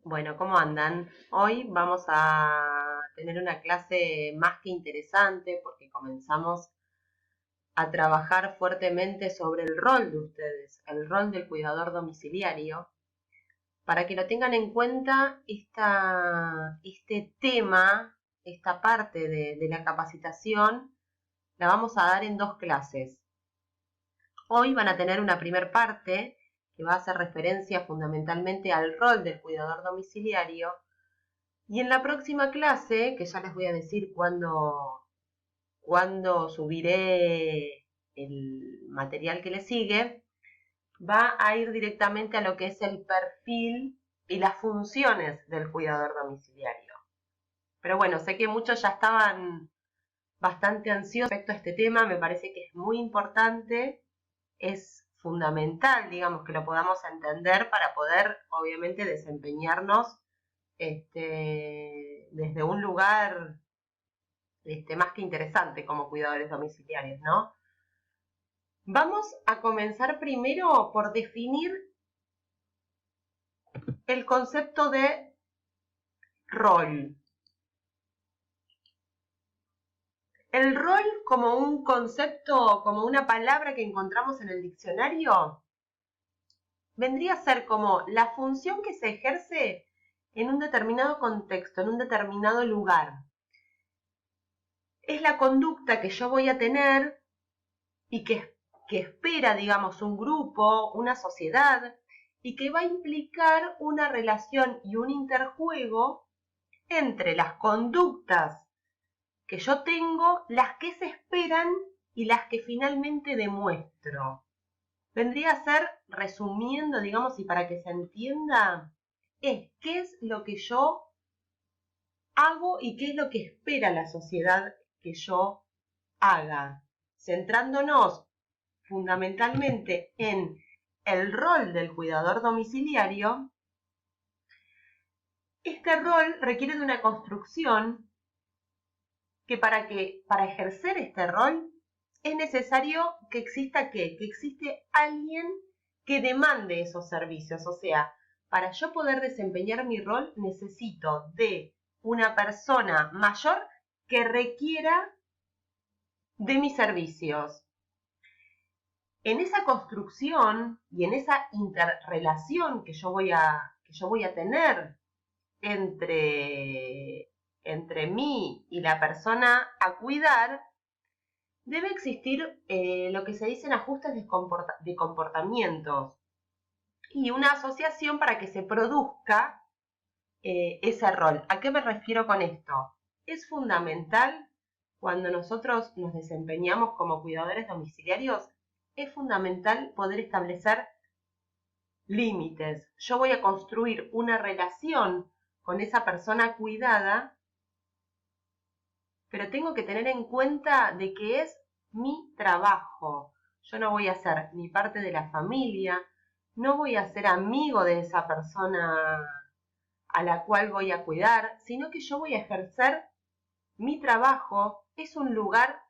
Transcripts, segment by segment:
Bueno, ¿cómo andan? Hoy vamos a tener una clase más que interesante porque comenzamos a trabajar fuertemente sobre el rol de ustedes, el rol del cuidador domiciliario, para que lo tengan en cuenta este tema, esta parte de la capacitación, la vamos a dar en dos clases. Hoy van a tener una primer parte que va a hacer referencia fundamentalmente al rol del cuidador domiciliario. Y en la próxima clase, que ya les voy a decir cuándo subiré el material que le sigue, va a ir directamente a lo que es el perfil y las funciones del cuidador domiciliario. Pero bueno, sé que muchos ya estaban bastante ansiosos respecto a este tema, me parece que es muy importante, es fundamental, digamos, que lo podamos entender para poder, obviamente, desempeñarnos desde un lugar más que interesante como cuidadores domiciliarios, ¿no? Vamos a comenzar primero por definir el concepto de rol. El rol como un concepto, como una palabra que encontramos en el diccionario, vendría a ser como la función que se ejerce en un determinado contexto, en un determinado lugar. Es la conducta que yo voy a tener y que espera, digamos, un grupo, una sociedad, y que va a implicar una relación y un interjuego entre las conductas que yo tengo, las que se esperan y las que finalmente demuestro. Vendría a ser, resumiendo, digamos, y para que se entienda, es qué es lo que yo hago y qué es lo que espera la sociedad que yo haga, centrándonos fundamentalmente en el rol del cuidador domiciliario. Este rol requiere de una construcción que para ejercer este rol es necesario que exista ¿qué? Que existe alguien que demande esos servicios. O sea, para yo poder desempeñar mi rol necesito de una persona mayor que requiera de mis servicios. En esa construcción y en esa interrelación que yo voy a tener entre mí y la persona a cuidar, debe existir lo que se dicen ajustes de comportamientos y una asociación para que se produzca ese rol. ¿A qué me refiero con esto? Es fundamental cuando nosotros nos desempeñamos como cuidadores domiciliarios, es fundamental poder establecer límites. Yo voy a construir una relación con esa persona cuidada, pero tengo que tener en cuenta de que es mi trabajo. Yo no voy a ser ni parte de la familia, no voy a ser amigo de esa persona a la cual voy a cuidar, sino que yo voy a ejercer mi trabajo. Es un lugar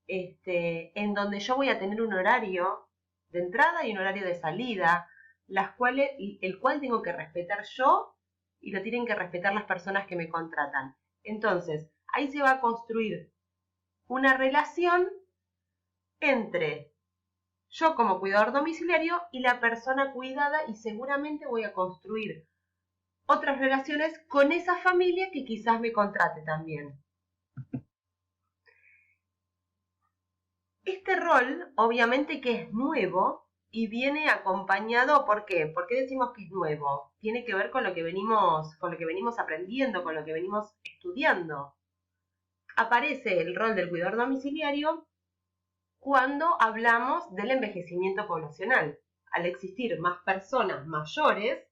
en donde yo voy a tener un horario de entrada y un horario de salida, el cual tengo que respetar yo y lo tienen que respetar las personas que me contratan. Entonces, ahí se va a construir una relación entre yo como cuidador domiciliario y la persona cuidada, y seguramente voy a construir otras relaciones con esa familia que quizás me contrate también. Este rol, obviamente que es nuevo y viene acompañado, ¿por qué? ¿Por qué decimos que es nuevo? Tiene que ver con lo que venimos aprendiendo, con lo que venimos estudiando. Aparece el rol del cuidador domiciliario cuando hablamos del envejecimiento poblacional. Al existir más personas mayores,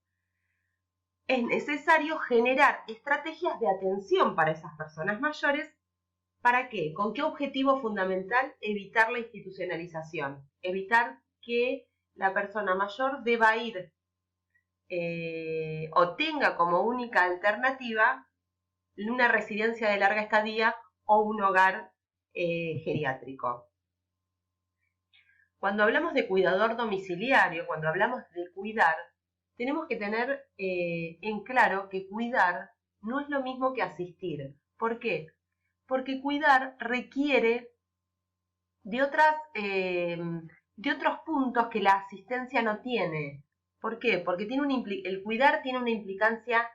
es necesario generar estrategias de atención para esas personas mayores. ¿Para qué? ¿Con qué objetivo fundamental? Evitar la institucionalización, evitar que la persona mayor deba ir o tenga como única alternativa una residencia de larga estadía o un hogar geriátrico. Cuando hablamos de cuidador domiciliario, cuando hablamos de cuidar, tenemos que tener en claro que cuidar no es lo mismo que asistir. ¿Por qué? Porque cuidar requiere de otros puntos que la asistencia no tiene. ¿Por qué? Porque el cuidar tiene una implicancia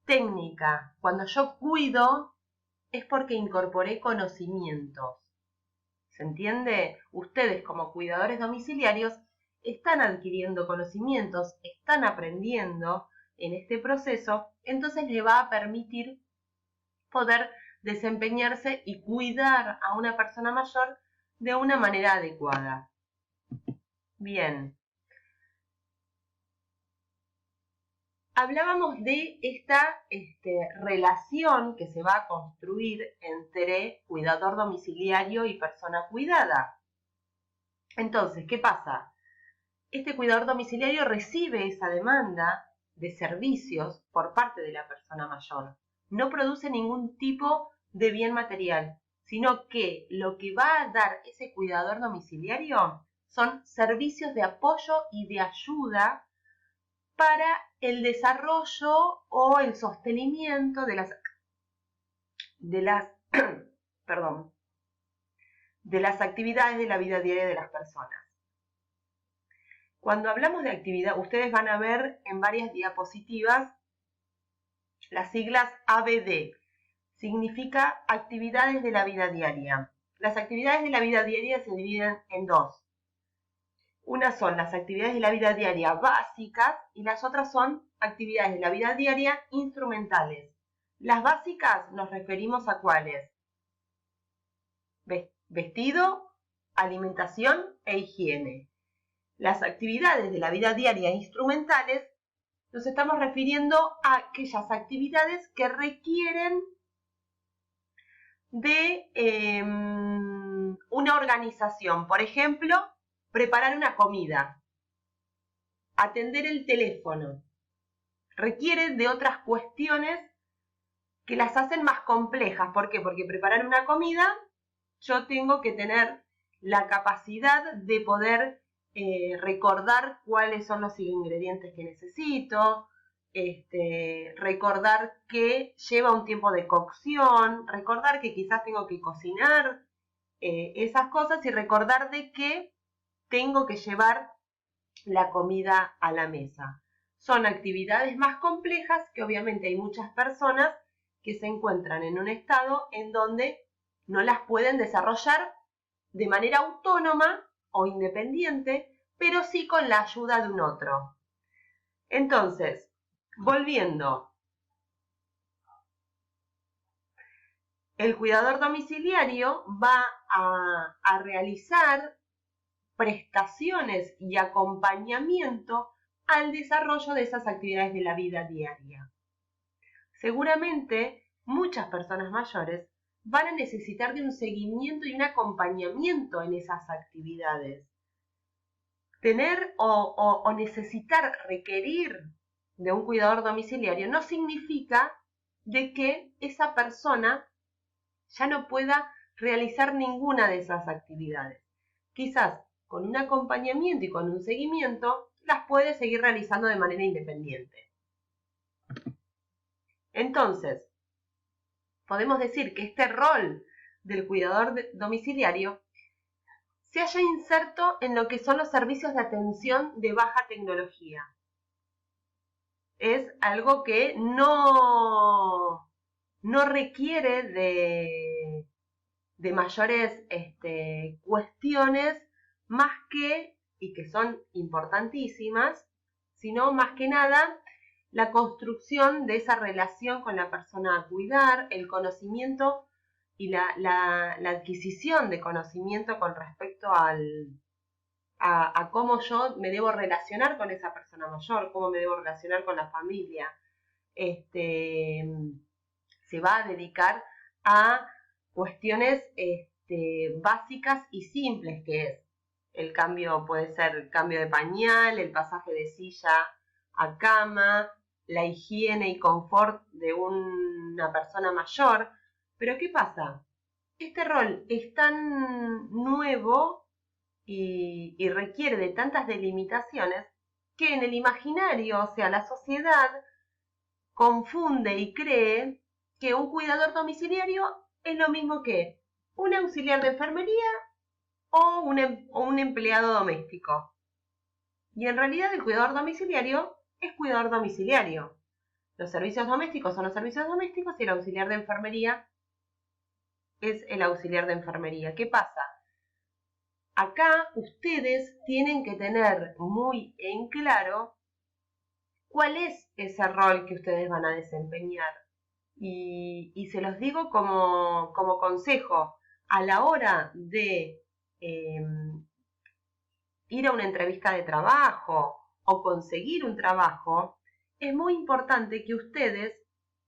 técnica. Cuando yo cuido es porque incorporé conocimientos. ¿Se entiende? Ustedes como cuidadores domiciliarios están adquiriendo conocimientos, están aprendiendo en este proceso, entonces le va a permitir poder desempeñarse y cuidar a una persona mayor de una manera adecuada. Bien. Hablábamos de esta relación que se va a construir entre cuidador domiciliario y persona cuidada. Entonces, ¿qué pasa? Este cuidador domiciliario recibe esa demanda de servicios por parte de la persona mayor. No produce ningún tipo de bien material, sino que lo que va a dar ese cuidador domiciliario son servicios de apoyo y de ayuda para el desarrollo o el sostenimiento de las actividades de la vida diaria de las personas. Cuando hablamos de actividad, ustedes van a ver en varias diapositivas las siglas ABD. Significa actividades de la vida diaria. Las actividades de la vida diaria se dividen en dos. Unas son las actividades de la vida diaria básicas y las otras son actividades de la vida diaria instrumentales. Las básicas nos referimos a cuáles: vestido, alimentación e higiene. Las actividades de la vida diaria instrumentales nos estamos refiriendo a aquellas actividades que requieren de una organización. Por ejemplo, preparar una comida, atender el teléfono. Requiere de otras cuestiones que las hacen más complejas. ¿Por qué? Porque preparar una comida, yo tengo que tener la capacidad de poder recordar cuáles son los ingredientes que necesito, recordar que lleva un tiempo de cocción, recordar que quizás tengo que cocinar esas cosas y recordar de que tengo que llevar la comida a la mesa. Son actividades más complejas que obviamente hay muchas personas que se encuentran en un estado en donde no las pueden desarrollar de manera autónoma o independiente, pero sí con la ayuda de un otro. Entonces, volviendo, el cuidador domiciliario va a realizar prestaciones y acompañamiento al desarrollo de esas actividades de la vida diaria. Seguramente muchas personas mayores van a necesitar de un seguimiento y un acompañamiento en esas actividades. Tener o necesitar, requerir de un cuidador domiciliario no significa de que esa persona ya no pueda realizar ninguna de esas actividades. Quizás con un acompañamiento y con un seguimiento las puede seguir realizando de manera independiente. Entonces, podemos decir que este rol del cuidador domiciliario se haya inserto en lo que son los servicios de atención de baja tecnología. Es algo que no requiere de mayores cuestiones más que, y que son importantísimas, sino más que nada la construcción de esa relación con la persona a cuidar, el conocimiento y la adquisición de conocimiento con respecto a cómo yo me debo relacionar con esa persona mayor, cómo me debo relacionar con la familia. Se va a dedicar a cuestiones básicas y simples, que es el cambio, puede ser el cambio de pañal, el pasaje de silla a cama, la higiene y confort de una persona mayor. Pero ¿qué pasa? Este rol es tan nuevo y requiere de tantas delimitaciones que en el imaginario, o sea, la sociedad confunde y cree que un cuidador domiciliario es lo mismo que un auxiliar de enfermería o un empleado doméstico. Y en realidad el cuidador domiciliario es cuidador domiciliario. Los servicios domésticos son los servicios domésticos y el auxiliar de enfermería es el auxiliar de enfermería. ¿Qué pasa? Acá ustedes tienen que tener muy en claro cuál es ese rol que ustedes van a desempeñar. Y se los digo como consejo, a la hora de ir a una entrevista de trabajo o conseguir un trabajo, es muy importante que ustedes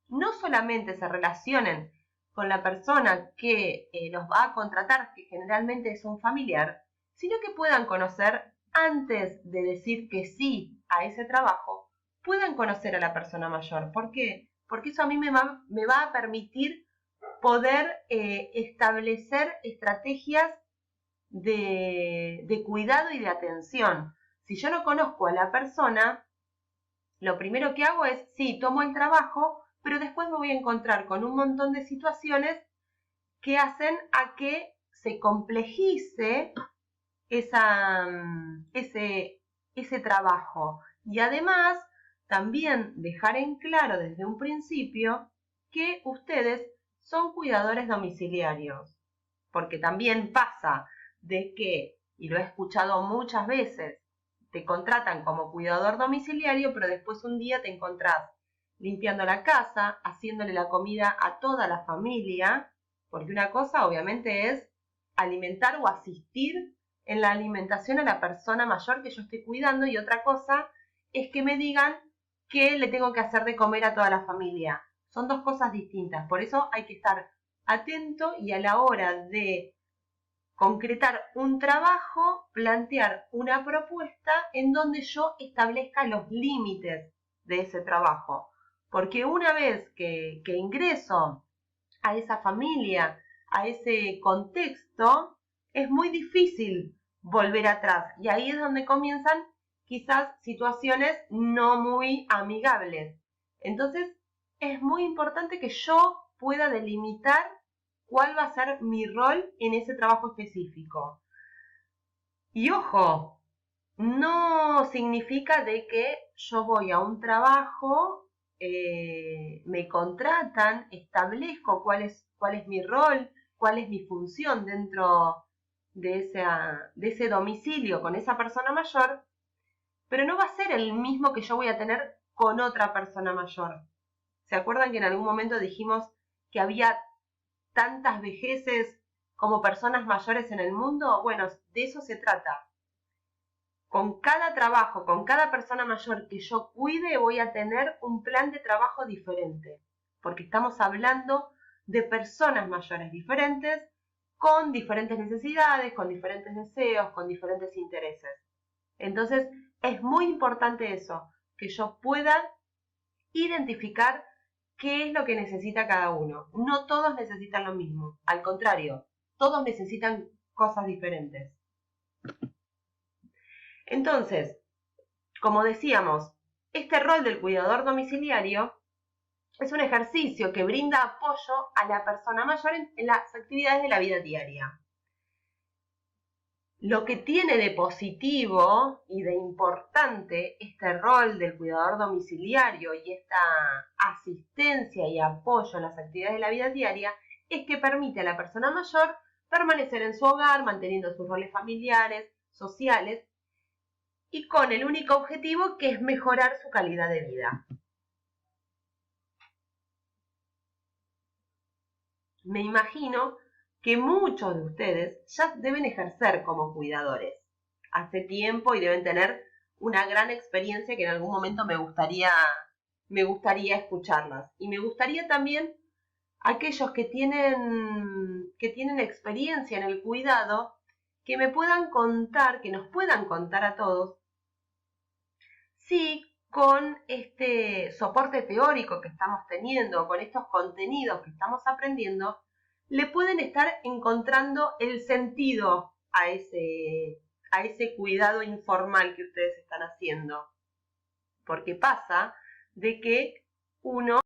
no solamente se relacionen con la persona que los va a contratar, que generalmente es un familiar, sino que puedan conocer, antes de decir que sí a ese trabajo, puedan conocer a la persona mayor. ¿Por qué? Porque eso a mí me va a permitir poder establecer estrategias de cuidado y de atención. Si yo no conozco a la persona, lo primero que hago es, sí, tomo el trabajo, pero después me voy a encontrar con un montón de situaciones que hacen a que se complejice ese trabajo. Y además, también dejar en claro desde un principio que ustedes son cuidadores domiciliarios. Porque también pasa de que, y lo he escuchado muchas veces, te contratan como cuidador domiciliario, pero después un día te encontrás limpiando la casa, haciéndole la comida a toda la familia, porque una cosa obviamente es alimentar o asistir en la alimentación a la persona mayor que yo estoy cuidando, y otra cosa es que me digan que le tengo que hacer de comer a toda la familia. Son dos cosas distintas, por eso hay que estar atento y a la hora de concretar un trabajo, plantear una propuesta en donde yo establezca los límites de ese trabajo. Porque una vez que ingreso a esa familia, a ese contexto, es muy difícil volver atrás. Y ahí es donde comienzan quizás situaciones no muy amigables. Entonces, es muy importante que yo pueda delimitar cuál va a ser mi rol en ese trabajo específico. Y ojo, no significa de que yo voy a un trabajo, me contratan, establezco cuál es mi rol, cuál es mi función dentro de ese domicilio con esa persona mayor, pero no va a ser el mismo que yo voy a tener con otra persona mayor. ¿Se acuerdan que en algún momento dijimos que había tantas vejeces como personas mayores en el mundo? Bueno, de eso se trata. Con cada trabajo, con cada persona mayor que yo cuide, voy a tener un plan de trabajo diferente, porque estamos hablando de personas mayores diferentes, con diferentes necesidades, con diferentes deseos, con diferentes intereses. Entonces, es muy importante eso, que yo pueda identificar qué es lo que necesita cada uno. No todos necesitan lo mismo, al contrario, todos necesitan cosas diferentes. Entonces, como decíamos, este rol del cuidador domiciliario es un ejercicio que brinda apoyo a la persona mayor en las actividades de la vida diaria. Lo que tiene de positivo y de importante este rol del cuidador domiciliario y esta asistencia y apoyo en las actividades de la vida diaria es que permite a la persona mayor permanecer en su hogar, manteniendo sus roles familiares, sociales, y con el único objetivo que es mejorar su calidad de vida. Me imagino que muchos de ustedes ya deben ejercer como cuidadores hace tiempo y deben tener una gran experiencia que en algún momento me gustaría escucharlas. Y me gustaría también aquellos que tienen experiencia en el cuidado, que me puedan contar, que nos puedan contar a todos, si con este soporte teórico que estamos teniendo, con estos contenidos que estamos aprendiendo, le pueden estar encontrando el sentido a ese cuidado informal que ustedes están haciendo. porque pasa de que uno